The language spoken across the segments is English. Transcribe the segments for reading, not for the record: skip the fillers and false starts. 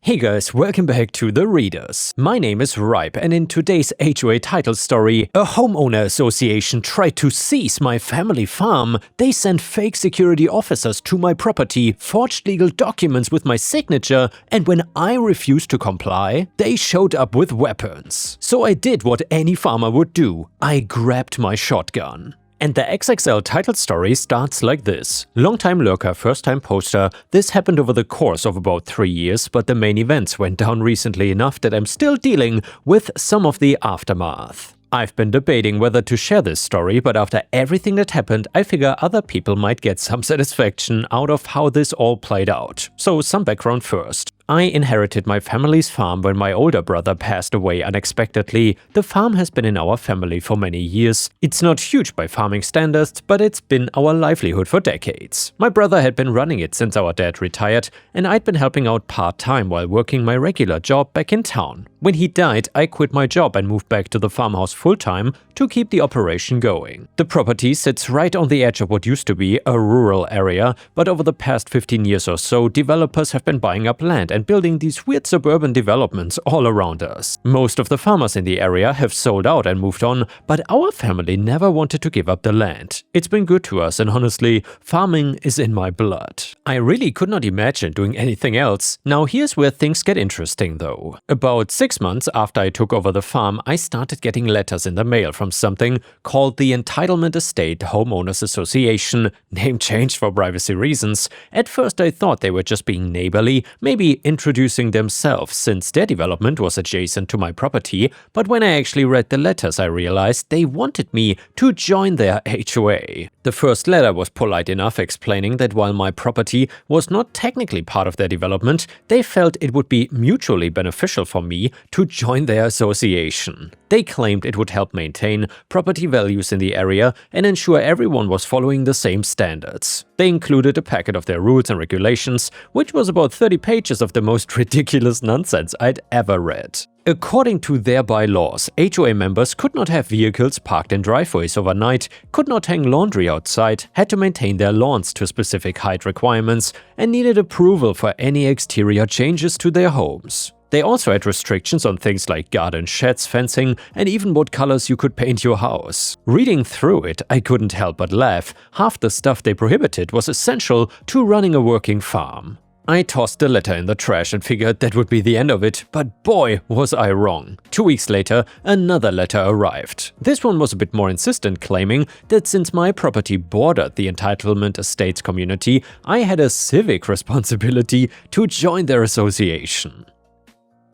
Hey guys, welcome back to The Readers. My name is Ripe, and in today's HOA title story, a homeowner association tried to seize my family farm. They sent fake security officers to my property, forged legal documents with my signature, and when I refused to comply, they showed up with weapons. So I did what any farmer would do. I grabbed my shotgun. And the XXL title story starts like this. Long-time lurker, first-time poster. This happened over the course of about 3 years, but the main events went down recently enough that I'm still dealing with some of the aftermath. I've been debating whether to share this story, but after everything that happened, I figure other people might get some satisfaction out of how this all played out. So some background first. I inherited my family's farm when my older brother passed away unexpectedly. The farm has been in our family for many years. It's not huge by farming standards, but it's been our livelihood for decades. My brother had been running it since our dad retired, and I'd been helping out part-time while working my regular job back in town. When he died, I quit my job and moved back to the farmhouse full-time to keep the operation going. The property sits right on the edge of what used to be a rural area, but over the past 15 years or so, developers have been buying up land and building these weird suburban developments all around us. Most of the farmers in the area have sold out and moved on, but our family never wanted to give up the land. It's been good to us, and honestly, farming is in my blood. I really could not imagine doing anything else. Now here's where things get interesting though. About 6 months after I took over the farm, I started getting letters in the mail from something called the Entitlement Estate Homeowners Association, name changed for privacy reasons. At first I thought they were just being neighborly, maybe introducing themselves since their development was adjacent to my property, but when I actually read the letters I realized they wanted me to join their HOA. The first letter was polite enough, explaining that while my property was not technically part of their development, they felt it would be mutually beneficial for me to join their association. They claimed it would help maintain property values in the area and ensure everyone was following the same standards. They included a packet of their rules and regulations, which was about 30 pages of the most ridiculous nonsense I'd ever read. According to their bylaws, HOA members could not have vehicles parked in driveways overnight, could not hang laundry outside, had to maintain their lawns to specific height requirements, and needed approval for any exterior changes to their homes. They also had restrictions on things like garden sheds, fencing, and even what colors you could paint your house. Reading through it, I couldn't help but laugh. Half the stuff they prohibited was essential to running a working farm. I tossed the letter in the trash and figured that would be the end of it, but boy, was I wrong. 2 weeks later, another letter arrived. This one was a bit more insistent, claiming that since my property bordered the entitlement estates community, I had a civic responsibility to join their association.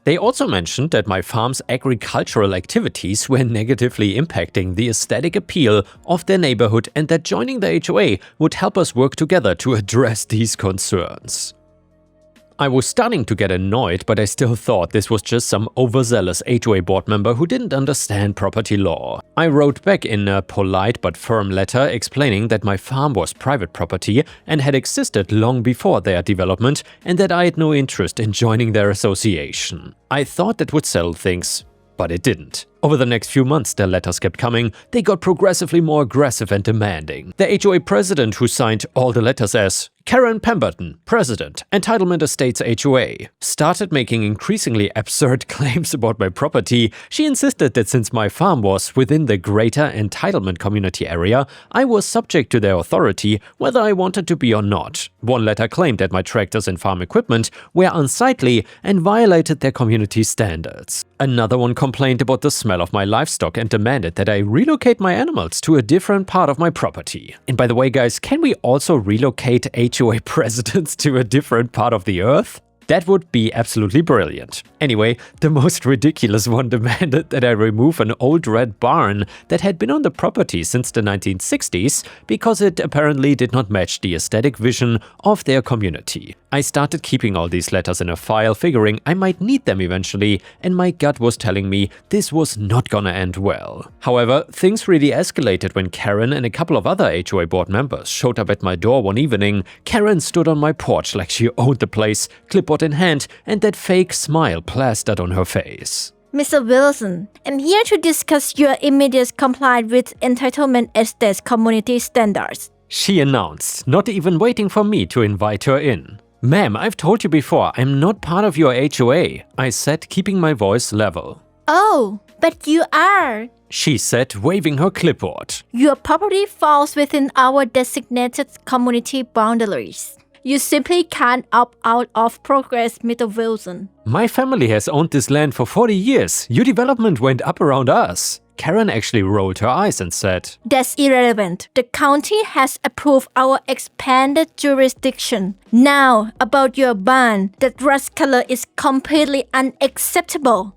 They also mentioned that my farm's agricultural activities were negatively impacting the aesthetic appeal of their neighborhood and that joining the HOA would help us work together to address these concerns. I was starting to get annoyed, but I still thought this was just some overzealous HOA board member who didn't understand property law. I wrote back in a polite but firm letter explaining that my farm was private property and had existed long before their development and that I had no interest in joining their association. I thought that would settle things, but it didn't. Over the next few months, their letters kept coming. They got progressively more aggressive and demanding. The HOA president, who signed all the letters as Karen Pemberton, President, Entitlement Estates HOA, started making increasingly absurd claims about my property. She insisted that since my farm was within the greater entitlement community area, I was subject to their authority whether I wanted to be or not. One letter claimed that my tractors and farm equipment were unsightly and violated their community standards. Another one complained about the smell of my livestock and demanded that I relocate my animals to a different part of my property. And by the way, guys, can we also relocate HOA presidents to a different part of the earth? That would be absolutely brilliant. Anyway, the most ridiculous one demanded that I remove an old red barn that had been on the property since the 1960s because it apparently did not match the aesthetic vision of their community. I started keeping all these letters in a file, figuring I might need them eventually, and my gut was telling me this was not gonna end well. However, things really escalated when Karen and a couple of other HOA board members showed up at my door one evening. Karen stood on my porch like she owned the place, clipboard in hand, and that fake smile plastered on her face. Mr. Wilson, I'm here to discuss your immediate compliance with Entitlement Estates Community Standards, she announced, not even waiting for me to invite her in. Ma'am, I've told you before, I'm not part of your HOA, I said, keeping my voice level. Oh, but you are. She said, waving her clipboard. Your property falls within our designated community boundaries. You simply can't opt out of progress, Mr. Wilson. My family has owned this land for 40 years. Your development went up around us. Karen actually rolled her eyes and said, That's irrelevant. The county has approved our expanded jurisdiction. Now, about your barn, that rust color is completely unacceptable.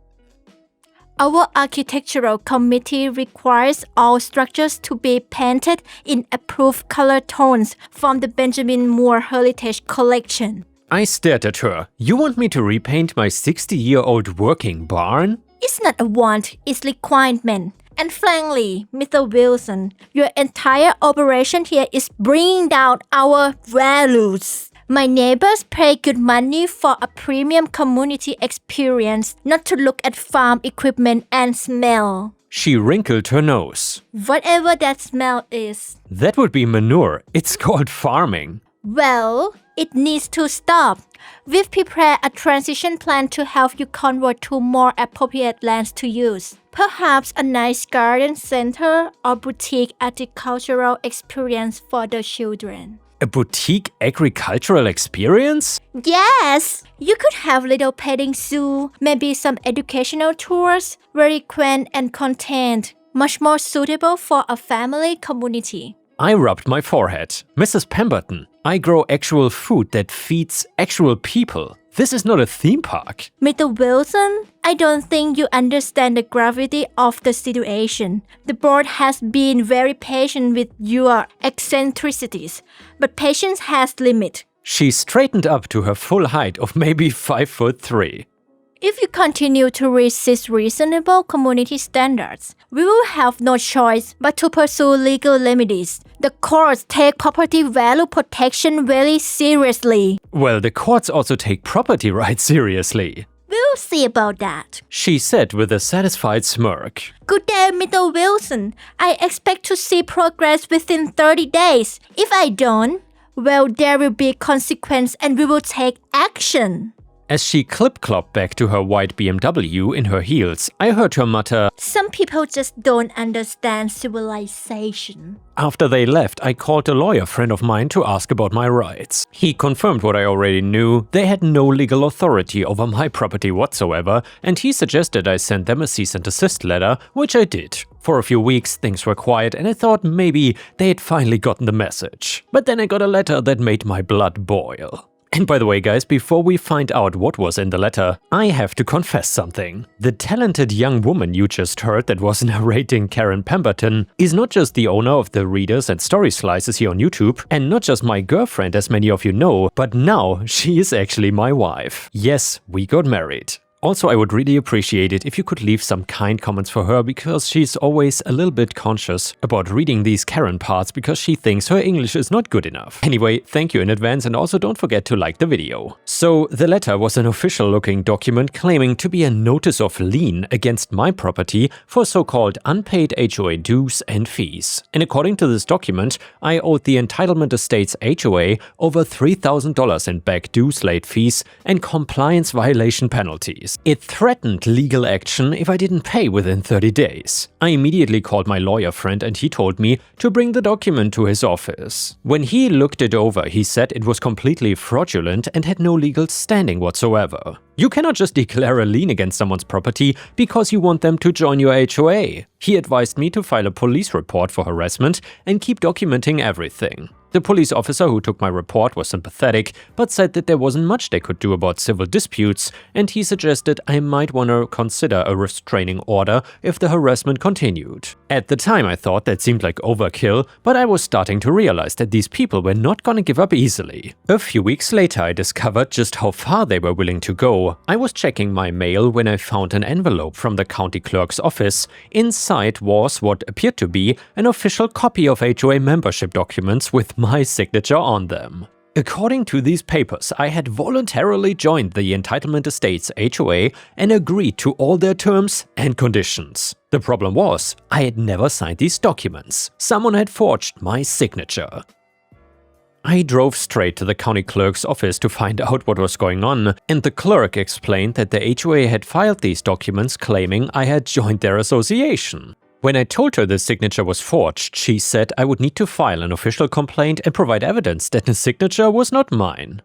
Our architectural committee requires all structures to be painted in approved color tones from the Benjamin Moore Heritage Collection. I stared at her. You want me to repaint my 60-year-old working barn? It's not a want, it's requirement. And frankly, Mr. Wilson, your entire operation here is bringing down our values. My neighbors pay good money for a premium community experience, not to look at farm equipment and smell. She wrinkled her nose. Whatever that smell is. That would be manure. It's called farming. Well, it needs to stop. We've prepared a transition plan to help you convert to more appropriate lands to use. Perhaps a nice garden center or boutique agricultural experience for the children. A boutique agricultural experience? Yes! You could have little petting zoo, maybe some educational tours, very quaint and contained, much more suitable for a family community. I rubbed my forehead. Mrs. Pemberton, I grow actual food that feeds actual people. This is not a theme park. Mr. Wilson, I don't think you understand the gravity of the situation. The board has been very patient with your eccentricities, but patience has limit. She straightened up to her full height of maybe 5'3". If you continue to resist reasonable community standards, we will have no choice but to pursue legal remedies. The courts take property value protection very seriously. Well, the courts also take property rights seriously. We'll see about that, she said with a satisfied smirk. Good day, Mr. Wilson. I expect to see progress within 30 days. If I don't, well, there will be consequence and we will take action. As she clip-clopped back to her white BMW in her heels, I heard her mutter, Some people just don't understand civilization. After they left, I called a lawyer friend of mine to ask about my rights. He confirmed what I already knew. They had no legal authority over my property whatsoever, and he suggested I send them a cease and desist letter, which I did. For a few weeks, things were quiet and I thought maybe they had finally gotten the message. But then I got a letter that made my blood boil. And by the way, guys, before we find out what was in the letter, I have to confess something. The talented young woman you just heard that was narrating Karen Pemberton is not just the owner of the Readers and Story Slices here on YouTube, and not just my girlfriend as many of you know, but now she is actually my wife. Yes, we got married. Also, I would really appreciate it if you could leave some kind comments for her, because she's always a little bit conscious about reading these Karen parts because she thinks her English is not good enough. Anyway, thank you in advance, and also don't forget to like the video. So, the letter was an official-looking document claiming to be a notice of lien against my property for so-called unpaid HOA dues and fees. And according to this document, I owed the Entitlement Estates HOA over $3,000 in back dues, late fees, and compliance violation penalties. It threatened legal action if I didn't pay within 30 days. I immediately called my lawyer friend and he told me to bring the document to his office. When he looked it over, he said it was completely fraudulent and had no legal standing whatsoever. You cannot just declare a lien against someone's property because you want them to join your HOA. He advised me to file a police report for harassment and keep documenting everything. The police officer who took my report was sympathetic, but said that there wasn't much they could do about civil disputes, and he suggested I might want to consider a restraining order if the harassment continued. At the time I thought that seemed like overkill, but I was starting to realize that these people were not gonna give up easily. A few weeks later I discovered just how far they were willing to go. I was checking my mail when I found an envelope from the county clerk's office. Inside was what appeared to be an official copy of HOA membership documents with my signature on them. According to these papers, I had voluntarily joined the Entitlement Estates HOA and agreed to all their terms and conditions. The problem was, I had never signed these documents. Someone had forged my signature. I drove straight to the county clerk's office to find out what was going on, and the clerk explained that the HOA had filed these documents claiming I had joined their association. When I told her the signature was forged, she said I would need to file an official complaint and provide evidence that the signature was not mine.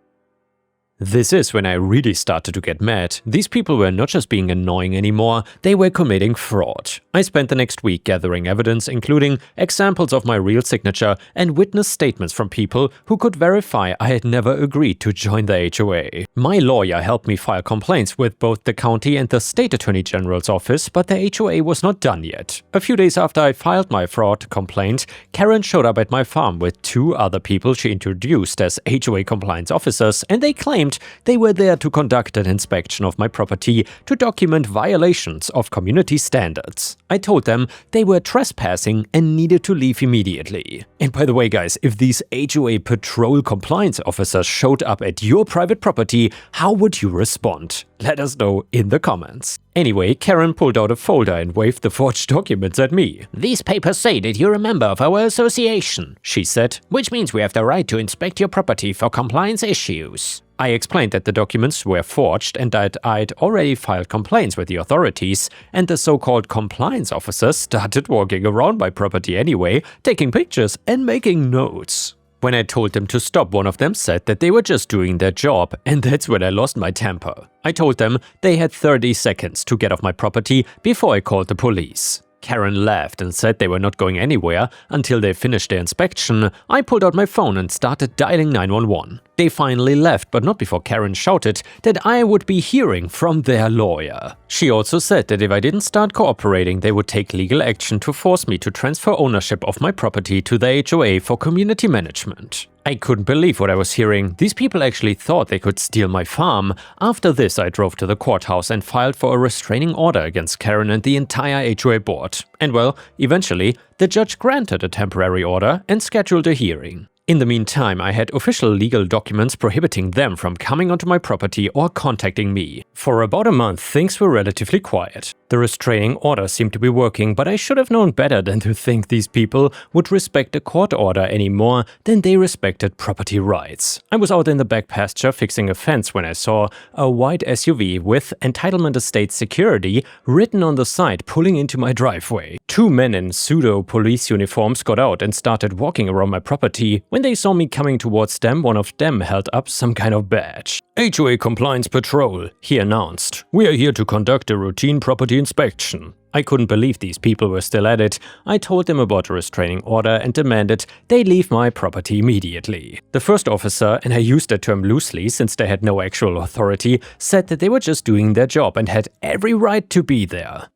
This is when I really started to get mad. These people were not just being annoying anymore, they were committing fraud. I spent the next week gathering evidence, including examples of my real signature and witness statements from people who could verify I had never agreed to join the HOA. My lawyer helped me file complaints with both the county and the state attorney general's office, but the HOA was not done yet. A few days after I filed my fraud complaint, Karen showed up at my farm with 2 other people she introduced as HOA compliance officers, and they claimed they were there to conduct an inspection of my property to document violations of community standards. I told them they were trespassing and needed to leave immediately. And by the way, guys, if these HOA patrol compliance officers showed up at your private property, how would you respond? Let us know in the comments. Anyway, Karen pulled out a folder and waved the forged documents at me. "These papers say that you're a member of our association," she said, "which means we have the right to inspect your property for compliance issues." I explained that the documents were forged and that I'd already filed complaints with the authorities, and the so-called compliance officers started walking around my property anyway, taking pictures and making notes. When I told them to stop, one of them said that they were just doing their job, and that's when I lost my temper. I told them they had 30 seconds to get off my property before I called the police. Karen laughed and said they were not going anywhere until they finished their inspection. I pulled out my phone and started dialing 911. They finally left, but not before Karen shouted that I would be hearing from their lawyer. She also said that if I didn't start cooperating, they would take legal action to force me to transfer ownership of my property to the HOA for community management. I couldn't believe what I was hearing. These people actually thought they could steal my farm. After this, I drove to the courthouse and filed for a restraining order against Karen and the entire HOA board. And well, eventually, the judge granted a temporary order and scheduled a hearing. In the meantime, I had official legal documents prohibiting them from coming onto my property or contacting me. For about a month, things were relatively quiet. The restraining order seemed to be working, but I should have known better than to think these people would respect a court order any more than they respected property rights. I was out in the back pasture fixing a fence when I saw a white SUV with Entitlement Estate Security written on the side pulling into my driveway. 2 men in pseudo-police uniforms got out and started walking around my property. When they saw me coming towards them, one of them held up some kind of badge. "HOA Compliance Patrol," he announced. "We are here to conduct a routine property inspection." I couldn't believe these people were still at it. I told them about a restraining order and demanded they leave my property immediately. The first officer, and I used that term loosely since they had no actual authority, said that they were just doing their job and had every right to be there.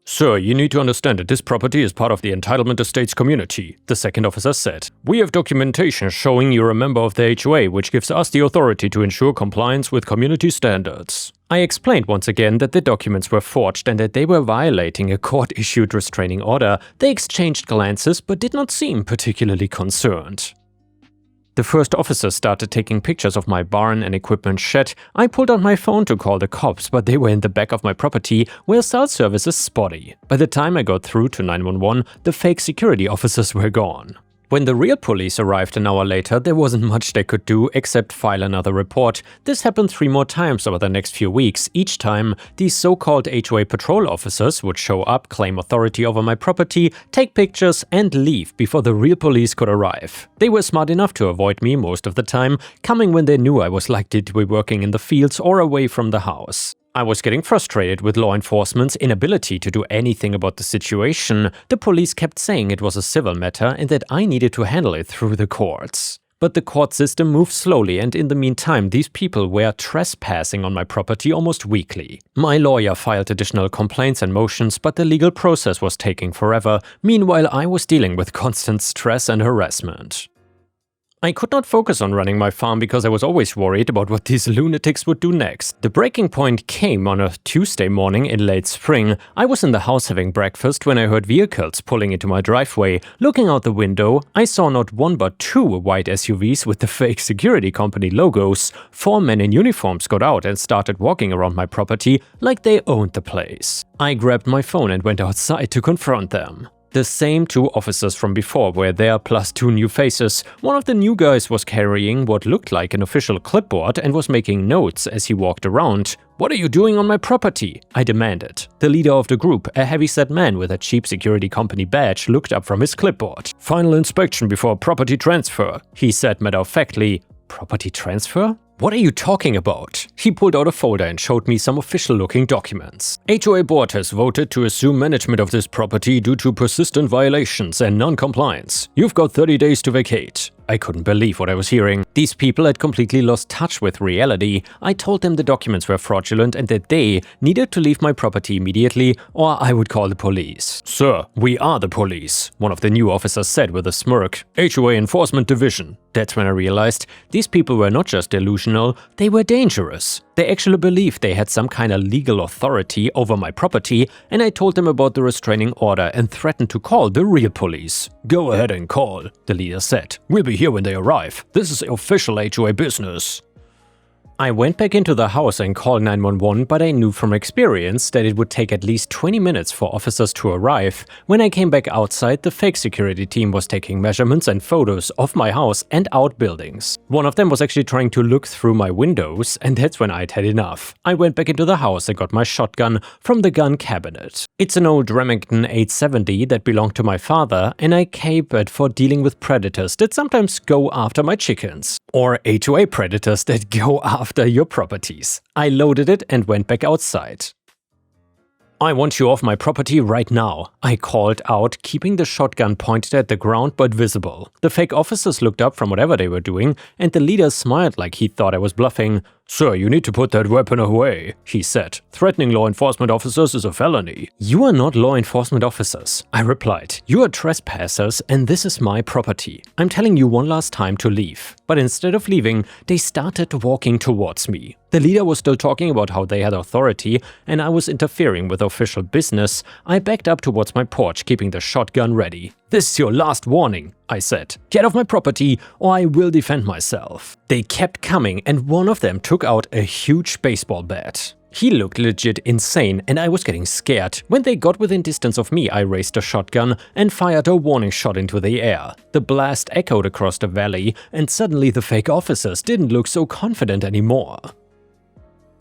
"Sir, you need to understand that this property is part of the Entitlement Estates community," the second officer said. "We have documentation showing you're a member of the HOA, which gives us the authority to ensure compliance with community standards." I explained once again that the documents were forged and that they were violating a court-issued restraining order. They exchanged glances but did not seem particularly concerned. The first officer started taking pictures of my barn and equipment shed. I pulled out my phone to call the cops, but they were in the back of my property where cell service is spotty. By the time I got through to 911, the fake security officers were gone. When the real police arrived an hour later, there wasn't much they could do except file another report. This happened 3 more times over the next few weeks. Each time, these so-called HOA patrol officers would show up, claim authority over my property, take pictures, and leave before the real police could arrive. They were smart enough to avoid me most of the time, coming when they knew I was likely to be working in the fields or away from the house. I was getting frustrated with law enforcement's inability to do anything about the situation. The police kept saying it was a civil matter and that I needed to handle it through the courts. But the court system moved slowly, and in the meantime, these people were trespassing on my property almost weekly. My lawyer filed additional complaints and motions, but the legal process was taking forever. Meanwhile, I was dealing with constant stress and harassment. I could not focus on running my farm because I was always worried about what these lunatics would do next. The breaking point came on a Tuesday morning in late spring. I was in the house having breakfast when I heard vehicles pulling into my driveway. Looking out the window, I saw not 1 but 2 white SUVs with the fake security company logos. 4 men in uniforms got out and started walking around my property like they owned the place. I grabbed my phone and went outside to confront them. The same two officers from before were there, plus two new faces. One of the new guys was carrying what looked like an official clipboard and was making notes as he walked around. "What are you doing on my property?" I demanded. The leader of the group, a heavy-set man with a cheap security company badge, looked up from his clipboard. "Final inspection before property transfer," he said matter-of-factly. Property transfer? What are you talking about? He pulled out a folder and showed me some official-looking documents. HOA board has voted to assume management of this property due to persistent violations and non-compliance. You've got 30 days to vacate. I couldn't believe what I was hearing. These people had completely lost touch with reality. I told them the documents were fraudulent and that they needed to leave my property immediately or I would call the police. "Sir, we are the police," one of the new officers said with a smirk. "HOA Enforcement Division." That's when I realized these people were not just delusional, they were dangerous. They actually believed they had some kind of legal authority over my property, and I told them about the restraining order and threatened to call the real police. "Go ahead and call," the leader said. "We'll be here when they arrive. This is official HOA business." I went back into the house and called 911, but I knew from experience that it would take at least 20 minutes for officers to arrive. When I came back outside, the fake security team was taking measurements and photos of my house and outbuildings. One of them was actually trying to look through my windows, and that's when I'd had enough. I went back into the house and got my shotgun from the gun cabinet. It's an old Remington 870 that belonged to my father, and I keep it for dealing with predators that sometimes go after my chickens. Or HOA predators that go after your properties. I loaded it and went back outside. "I want you off my property right now," I called out, keeping the shotgun pointed at the ground but visible. The fake officers looked up from whatever they were doing, and the leader smiled like he thought I was bluffing. "Sir, you need to put that weapon away," he said. "Threatening law enforcement officers is a felony." "You are not law enforcement officers," I replied. "You are trespassers and this is my property. I'm telling you one last time to leave." But instead of leaving, they started walking towards me. The leader was still talking about how they had authority and I was interfering with official business. I backed up towards my porch, keeping the shotgun ready. "This is your last warning," I said. "Get off my property or I will defend myself." They kept coming and one of them took out a huge baseball bat. He looked legit insane and I was getting scared. When they got within distance of me, I raised a shotgun and fired a warning shot into the air. The blast echoed across the valley and suddenly the fake officers didn't look so confident anymore.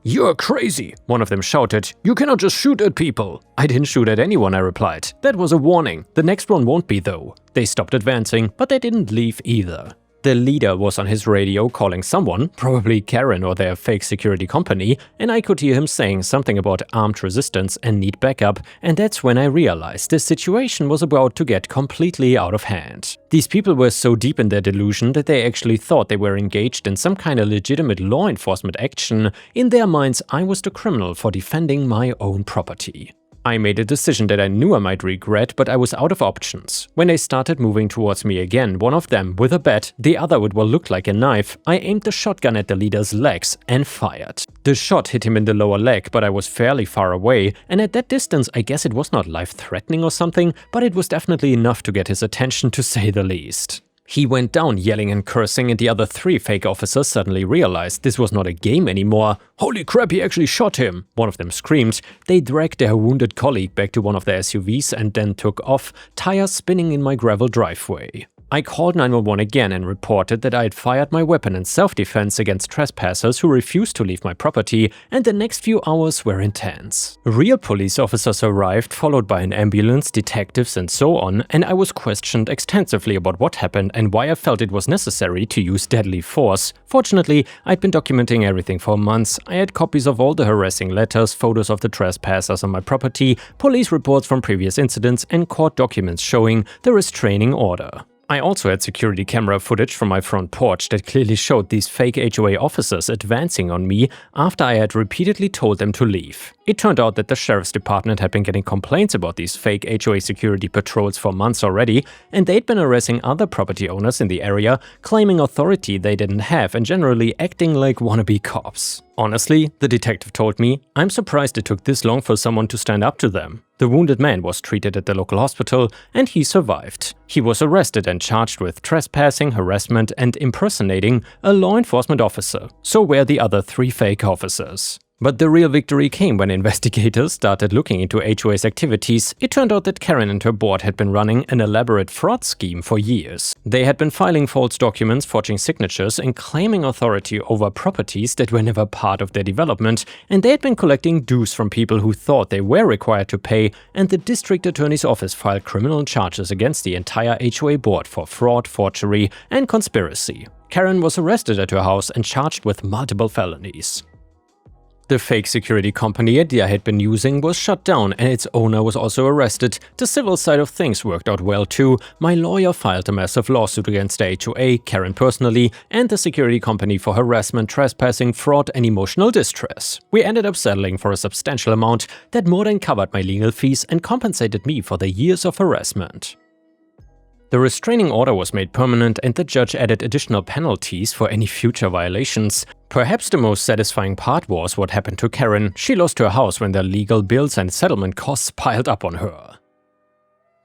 "You're crazy," one of them shouted. "You cannot just shoot at people." "I didn't shoot at anyone," I replied. "That was a warning. The next one won't be though." They stopped advancing, but they didn't leave either. The leader was on his radio calling someone, probably Karen or their fake security company, and I could hear him saying something about armed resistance and need backup, and that's when I realized the situation was about to get completely out of hand. These people were so deep in their delusion that they actually thought they were engaged in some kind of legitimate law enforcement action. In their minds, I was the criminal for defending my own property. I made a decision that I knew I might regret, but I was out of options. When they started moving towards me again, one of them with a bat, the other with what looked like a knife, I aimed the shotgun at the leader's legs and fired. The shot hit him in the lower leg, but I was fairly far away, and at that distance I guess it was not life-threatening or something, but it was definitely enough to get his attention to say the least. He went down yelling and cursing and the other three fake officers suddenly realized this was not a game anymore. "Holy crap, he actually shot him!" one of them screamed. They dragged their wounded colleague back to one of their SUVs and then took off, tires spinning in my gravel driveway. I called 911 again and reported that I had fired my weapon in self-defense against trespassers who refused to leave my property, and the next few hours were intense. Real police officers arrived, followed by an ambulance, detectives and so on, and I was questioned extensively about what happened and why I felt it was necessary to use deadly force. Fortunately, I'd been documenting everything for months. I had copies of all the harassing letters, photos of the trespassers on my property, police reports from previous incidents, and court documents showing the restraining order. I also had security camera footage from my front porch that clearly showed these fake HOA officers advancing on me after I had repeatedly told them to leave. It turned out that the sheriff's department had been getting complaints about these fake HOA security patrols for months already, and they'd been harassing other property owners in the area, claiming authority they didn't have and generally acting like wannabe cops. Honestly, the detective told me, I'm surprised it took this long for someone to stand up to them. The wounded man was treated at the local hospital and he survived. He was arrested and charged with trespassing, harassment and impersonating a law enforcement officer. So were the other three fake officers. But the real victory came when investigators started looking into HOA's activities. It turned out that Karen and her board had been running an elaborate fraud scheme for years. They had been filing false documents, forging signatures, and claiming authority over properties that were never part of their development, and they had been collecting dues from people who thought they were required to pay, and the district attorney's office filed criminal charges against the entire HOA board for fraud, forgery, and conspiracy. Karen was arrested at her house and charged with multiple felonies. The fake security company Adia had been using was shut down and its owner was also arrested. The civil side of things worked out well too. My lawyer filed a massive lawsuit against the HOA, Karen personally, and the security company for harassment, trespassing, fraud, and emotional distress. We ended up settling for a substantial amount that more than covered my legal fees and compensated me for the years of harassment. The restraining order was made permanent and the judge added additional penalties for any future violations. Perhaps the most satisfying part was what happened to Karen. She lost her house when the legal bills and settlement costs piled up on her.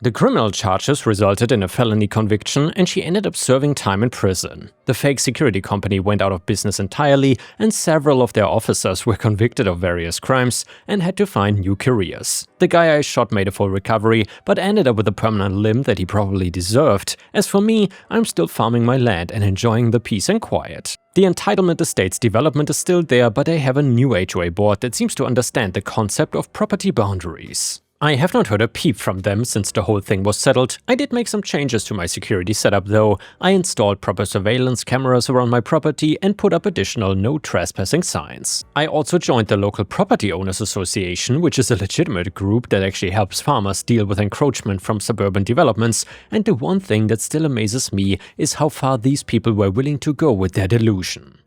The criminal charges resulted in a felony conviction and she ended up serving time in prison. The fake security company went out of business entirely and several of their officers were convicted of various crimes and had to find new careers. The guy I shot made a full recovery but ended up with a permanent limb that he probably deserved. As for me, I'm still farming my land and enjoying the peace and quiet. The entitlement estate's development is still there, but I have a new HOA board that seems to understand the concept of property boundaries. I have not heard a peep from them since the whole thing was settled. I did make some changes to my security setup though. I installed proper surveillance cameras around my property and put up additional no trespassing signs. I also joined the local property owners association, which is a legitimate group that actually helps farmers deal with encroachment from suburban developments, and the one thing that still amazes me is how far these people were willing to go with their delusion.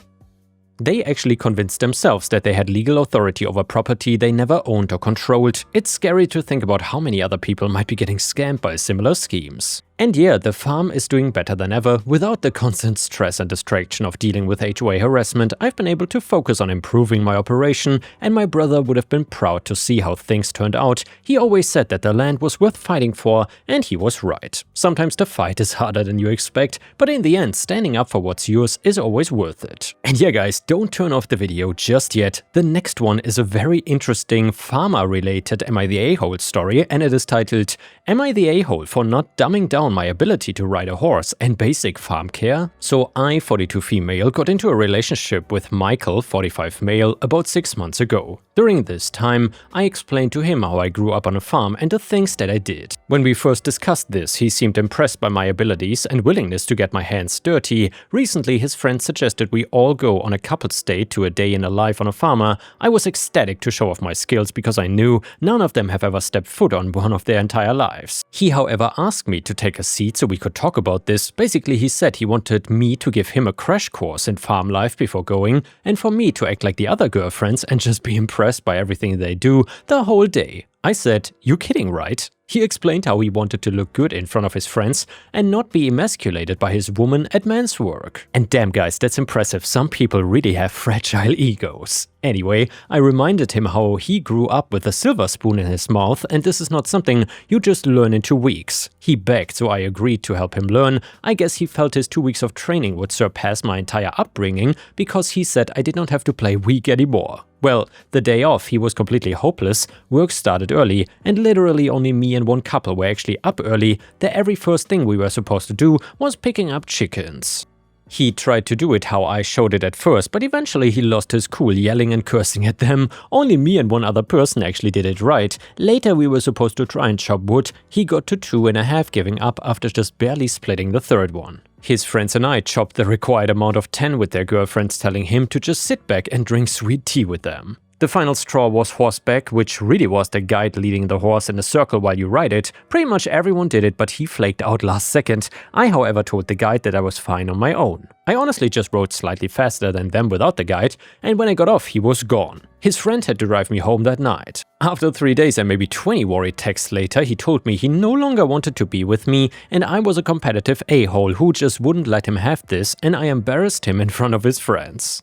They actually convinced themselves that they had legal authority over property they never owned or controlled. It's scary to think about how many other people might be getting scammed by similar schemes. And yeah, the farm is doing better than ever. Without the constant stress and distraction of dealing with HOA harassment, I've been able to focus on improving my operation, and my brother would have been proud to see how things turned out. He always said that the land was worth fighting for, and he was right. Sometimes the fight is harder than you expect, but in the end, standing up for what's yours is always worth it. And yeah guys, don't turn off the video just yet. The next one is a very interesting farmer-related Am I the A-hole story, and it is titled Am I the A-hole for not dumbing down my ability to ride a horse and basic farm care? So I, 42 female, got into a relationship with Michael, 45 male, about 6 months ago. During this time, I explained to him how I grew up on a farm and the things that I did. When we first discussed this, he seemed impressed by my abilities and willingness to get my hands dirty. Recently, his friend suggested we all go on a couple's date to a day in a life on a farmer. I was ecstatic to show off my skills because I knew none of them have ever stepped foot on one of their entire lives. He, however, asked me to take a seat so we could talk about this. Basically, he said he wanted me to give him a crash course in farm life before going, and for me to act like the other girlfriends and just be impressed by everything they do the whole day. I said, "You kidding, right?" He explained how he wanted to look good in front of his friends and not be emasculated by his woman at man's work. And damn guys, that's impressive. Some people really have fragile egos. Anyway, I reminded him how he grew up with a silver spoon in his mouth, and this is not something you just learn in 2 weeks. He begged, so I agreed to help him learn. I guess he felt his 2 weeks of training would surpass my entire upbringing because he said I did not have to play weak anymore. Well, the day off, he was completely hopeless. Work started early, and literally only me and one couple were actually up early. The very first thing we were supposed to do was picking up chickens. He tried to do it how I showed it at first, but eventually he lost his cool, yelling and cursing at them. Only me and one other person actually did it right. Later we were supposed to try and chop wood. He got to 2.5, giving up after just barely splitting the third one. His friends and I chopped the required amount of 10 with their girlfriends, telling him to just sit back and drink sweet tea with them. The final straw was horseback, which really was the guide leading the horse in a circle while you ride it. Pretty much everyone did it, but he flaked out last second. I, however, told the guide that I was fine on my own. I honestly just rode slightly faster than them without the guide, and when I got off, he was gone. His friend had to drive me home that night. After 3 days and maybe 20 worried texts later, he told me he no longer wanted to be with me, and I was a competitive a-hole who just wouldn't let him have this, and I embarrassed him in front of his friends.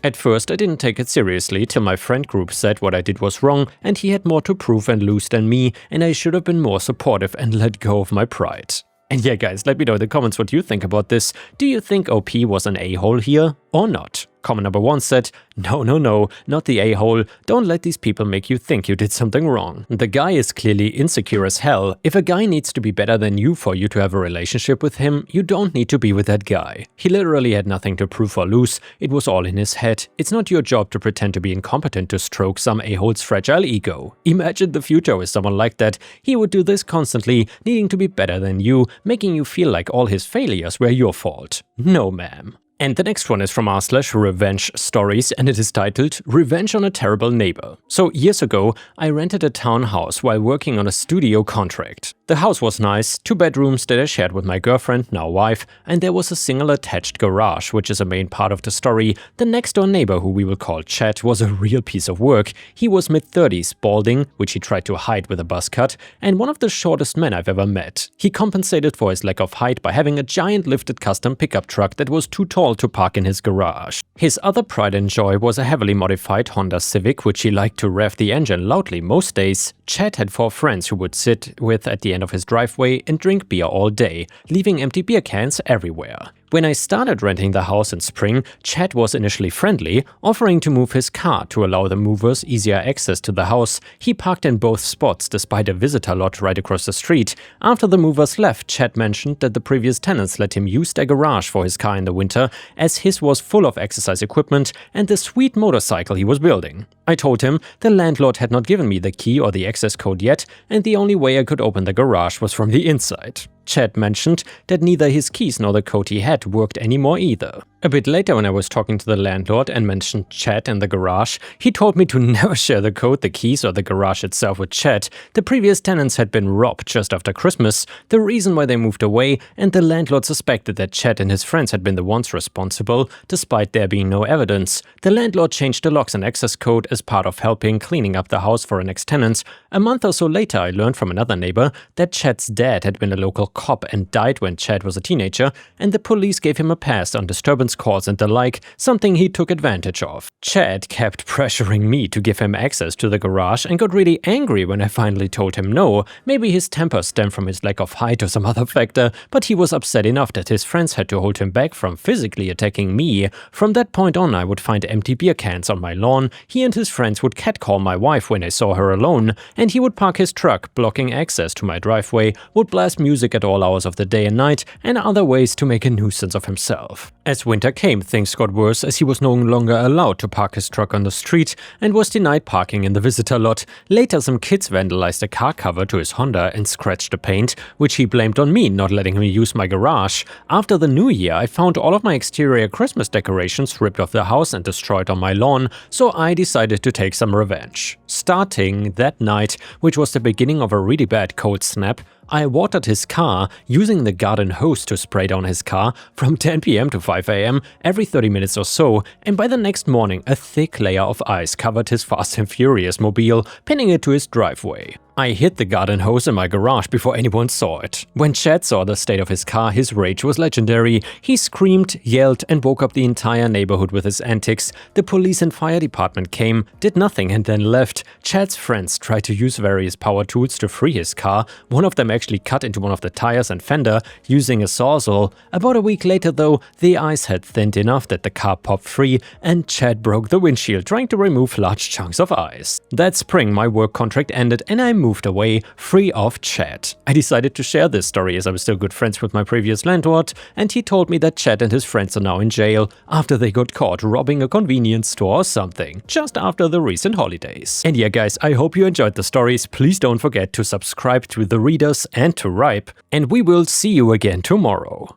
At first, I didn't take it seriously till my friend group said what I did was wrong and he had more to prove and lose than me, and I should have been more supportive and let go of my pride. And yeah guys, let me know in the comments what you think about this. Do you think OP was an a-hole here or not? Comment number 1 said, no, not the a-hole. Don't let these people make you think you did something wrong. The guy is clearly insecure as hell. If a guy needs to be better than you for you to have a relationship with him, you don't need to be with that guy. He literally had nothing to prove or lose. It was all in his head. It's not your job to pretend to be incompetent to stroke some a-hole's fragile ego. Imagine the future with someone like that. He would do this constantly, needing to be better than you, making you feel like all his failures were your fault. No, ma'am. And the next one is from r/revenge stories, and it is titled Revenge on a Terrible Neighbor. So years ago, I rented a townhouse while working on a studio contract. The house was nice, 2 bedrooms that I shared with my girlfriend, now wife, and there was a single attached garage, which is a main part of the story. The next door neighbor, who we will call Chad, was a real piece of work. He was mid-30s, balding, which he tried to hide with a buzz cut, and one of the shortest men I've ever met. He compensated for his lack of height by having a giant lifted custom pickup truck that was too tall to park in his garage. His other pride and joy was a heavily modified Honda Civic, which he liked to rev the engine loudly most days. Chad had 4 friends who would sit with at the end of his driveway and drink beer all day, leaving empty beer cans everywhere. When I started renting the house in spring, Chad was initially friendly, offering to move his car to allow the movers easier access to the house. He parked in both spots despite a visitor lot right across the street. After the movers left, Chad mentioned that the previous tenants let him use their garage for his car in the winter, as his was full of exercise equipment and the sweet motorcycle he was building. I told him the landlord had not given me the key or the access code yet, and the only way I could open the garage was from the inside. Chad mentioned that neither his keys nor the code he had worked anymore either. A bit later, when I was talking to the landlord and mentioned Chad in the garage, he told me to never share the code, the keys, or the garage itself with Chad. The previous tenants had been robbed just after Christmas, the reason why they moved away, and the landlord suspected that Chad and his friends had been the ones responsible, despite there being no evidence. The landlord changed the locks and access code as part of helping cleaning up the house for an ex-tenant. A month or so later, I learned from another neighbor that Chad's dad had been a local cop and died when Chad was a teenager, and the police gave him a pass on disturbance calls and the like, something he took advantage of. Chad kept pressuring me to give him access to the garage and got really angry when I finally told him no. Maybe his temper stemmed from his lack of height or some other factor, but he was upset enough that his friends had to hold him back from physically attacking me. From that point on, I would find empty beer cans on my lawn. He and his friends would catcall my wife when they saw her alone, and he would park his truck, blocking access to my driveway, would blast music at all hours of the day and night, and other ways to make a nuisance of himself. As winter came, things got worse as he was no longer allowed to park his truck on the street and was denied parking in the visitor lot. Later, some kids vandalized a car cover to his Honda and scratched the paint, which he blamed on me not letting him use my garage. After the new year, I found all of my exterior Christmas decorations ripped off the house and destroyed on my lawn, so I decided to take some revenge. Starting that night, which was the beginning of a really bad cold snap, I watered his car using the garden hose to spray down his car from 10 p.m. to 5 a.m. every 30 minutes or so, and by the next morning a thick layer of ice covered his Fast and Furious mobile, pinning it to his driveway. I hid the garden hose in my garage before anyone saw it. When Chad saw the state of his car, his rage was legendary. He screamed, yelled, and woke up the entire neighborhood with his antics. The police and fire department came, did nothing, and then left. Chad's friends tried to use various power tools to free his car. One of them actually cut into one of the tires and fender using a sawzall. About a week later, though, the ice had thinned enough that the car popped free, and Chad broke the windshield trying to remove large chunks of ice. That spring, my work contract ended, and I moved away, free of Chad. I decided to share this story as I was still good friends with my previous landlord, and he told me that Chad and his friends are now in jail after they got caught robbing a convenience store or something, just after the recent holidays. And yeah guys, I hope you enjoyed the stories. Please don't forget to subscribe to The Readers and to Ripe, and we will see you again tomorrow.